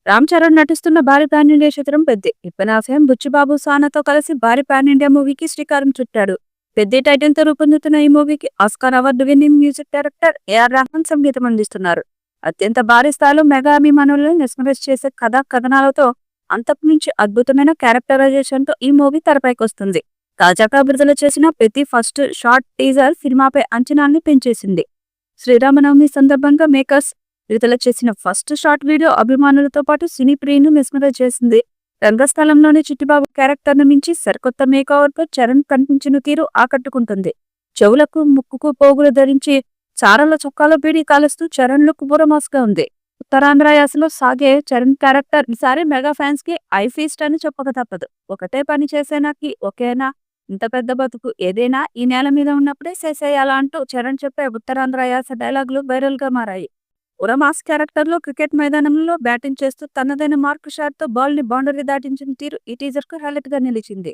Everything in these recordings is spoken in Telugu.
రామ్ చరణ్ నటిస్తున్న భారీ పాన్ ఇండియా చిత్రం పెద్ది. ఇప్పనాశయం బుచ్చిబాబు సానాతో కలిసి భారీ పాన్ ఇండియా మూవీకి శ్రీకారం చుట్టాడు. పెద్ది టైటిల్ తో రూపొందుతున్న ఈ మూవీకి Oscar award winning music director AR Rahman సంగీతం అందిస్తున్నారు. అత్యంత భారీ స్థాయిలో మెగా అభిమానులను మెస్మరైజ్ చేసే కథా కథనాలతో అంతకు మించి అద్భుతమైన క్యారెక్టరైజేషన్ తో ఈ మూవీ తెరపైకొస్తుంది. తాజాగా విడుదల చేసిన పెద్ది ఫస్ట్ షార్ట్ టీజర్ సినిమాపై అంచనాల్ని పెంచేసింది. శ్రీరామనవమి సందర్భంగా మేకర్స్ విడుదల చేసిన ఫస్ట్ షార్ట్ వీడియో అభిమానులతో పాటు సినీ ప్రియులను మెస్మరైజ్ చేసింది. రంగస్థలంలోని చిట్టిబాబు క్యారెక్టర్ ను మించి సరికొత్త మేకవర్ తో చరణ్ కనిపించిన తీరు ఆకట్టుకుంటుంది. చెవులకు ముక్కుకు పోగులు ధరించి చారల చొక్కాలో బీడీ కాలుస్తూ చరణ్ లుక్ బురమాస్గా ఉంది. ఉత్తరాంధ్ర యాసలో సాగే చరణ్ క్యారెక్టర్ ఈసారి మెగా ఫ్యాన్స్ కి ఐ ఫీస్ట్ అని చెప్పక తప్పదు. ఒకటే పని చేసేనాకి ఒకేనా, ఇంత పెద్ద బతుకు ఏదైనా ఈ నేల మీద ఉన్నప్పుడే చేసేయాలా అంటూ చరణ్ చెప్పే ఉత్తరాంధ్ర యాస డైలాగులు వైరల్ గా మారాయి. ఉరమాస్ క్యారెక్టర్ లో క్రికెట్ మైదానంలో బ్యాటింగ్ చేస్తూ తనదైన మార్క్ షాట్ తో బాల్ ని బౌండరీ దాటించిన తీరు ఈ టీజర్ కు హైలైట్ గా నిలిచింది.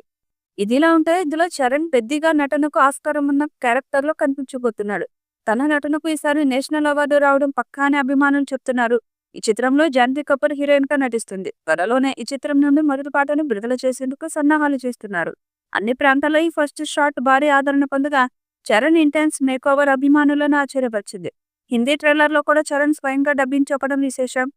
ఇదిలా ఉంటే ఇందులో చరణ్ పెద్దిగా నటనకు ఆస్కారం ఉన్న క్యారెక్టర్ లో కనిపించబోతున్నాడు. తన నటనకు ఈసారి నేషనల్ అవార్డు రావడం పక్కా అని అభిమానులు చెప్తున్నారు. ఈ చిత్రంలో జాన్వీ కపూర్ హీరోయిన్ గా నటిస్తుంది. త్వరలోనే ఈ చిత్రం నుండి మొదటి పాటను విడుదల చేసేందుకు సన్నాహాలు చేస్తున్నారు. అన్ని ప్రాంతాల్లో ఈ ఫస్ట్ షాట్ భారీ ఆదరణ పొందగా చరణ్ ఇంటెన్స్ మేకోవర్ అభిమానులను ఆశ్చర్యపరిచింది. హిందీ ట్రైలర్ లో కూడా చరణ్ స్వయంగా డబ్బింగ్ చెప్పడం విశేషం.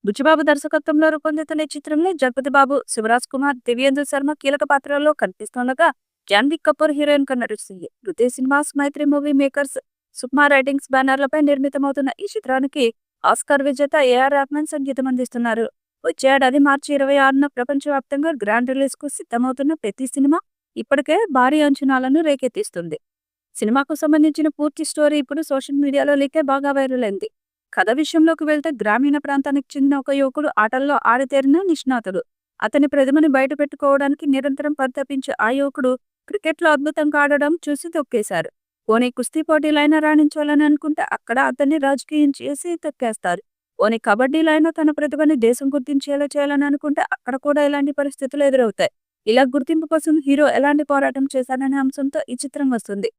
బుచ్చిబాబు దర్శకత్వంలో రూపొందుతున్న ఈ చిత్రంలో జగపతి బాబు, శివరాజ్ కుమార్, దివ్యేంద్ర శర్మ కీలక పాత్రల్లో కనిపిస్తుండగా జాన్వీ కపూర్ హీరోయిన్ గా నటిస్తుంది. హృదయ సినిమాస్, మైత్రి మూవీ మేకర్స్, సుక్మా రైటింగ్స్ బ్యానర్లపై నిర్మితమవుతున్న ఈ చిత్రానికి ఆస్కార్ విజేత ఏఆర్ రెహమాన్ సంగీతం అందిస్తున్నారు. వచ్చే ఏడాది మార్చి 26న ప్రపంచవ్యాప్తంగా గ్రాండ్ రిలీజ్ కు సిద్ధమవుతున్న ప్రతి సినిమా ఇప్పటికే భారీ అంచనాలను రేకెత్తిస్తుంది. సినిమాకు సంబంధించిన పూర్తి స్టోరీ ఇప్పుడు సోషల్ మీడియాలో లీకే బాగా వైరల్ అయింది. కథ విషయంలోకి వెళ్తే గ్రామీణ ప్రాంతానికి చెందిన ఒక యువకుడు ఆటల్లో ఆరితేరిన నిష్ణాతుడు. అతని ప్రతిభని బయట పెట్టుకోవడానికి నిరంతరం పరితపించే ఆ యువకుడు క్రికెట్లో అద్భుతంగా ఆడడం చూసి తొక్కేశారు. పోనీ కుస్తీ పోటీలైనా రాణించాలని అనుకుంటే అక్కడ అతన్ని రాజకీయం చేసి తొక్కేస్తారు. పోనీ కబడ్డీలైనా తన ప్రతిభని దేశం గుర్తించేలా చేయాలని అనుకుంటే అక్కడ కూడా ఇలాంటి పరిస్థితులు ఎదురవుతాయి. ఇలా గుర్తింపు కోసం హీరో ఎలాంటి పోరాటం చేశాడనే అంశంతో ఈ చిత్రం వస్తుంది.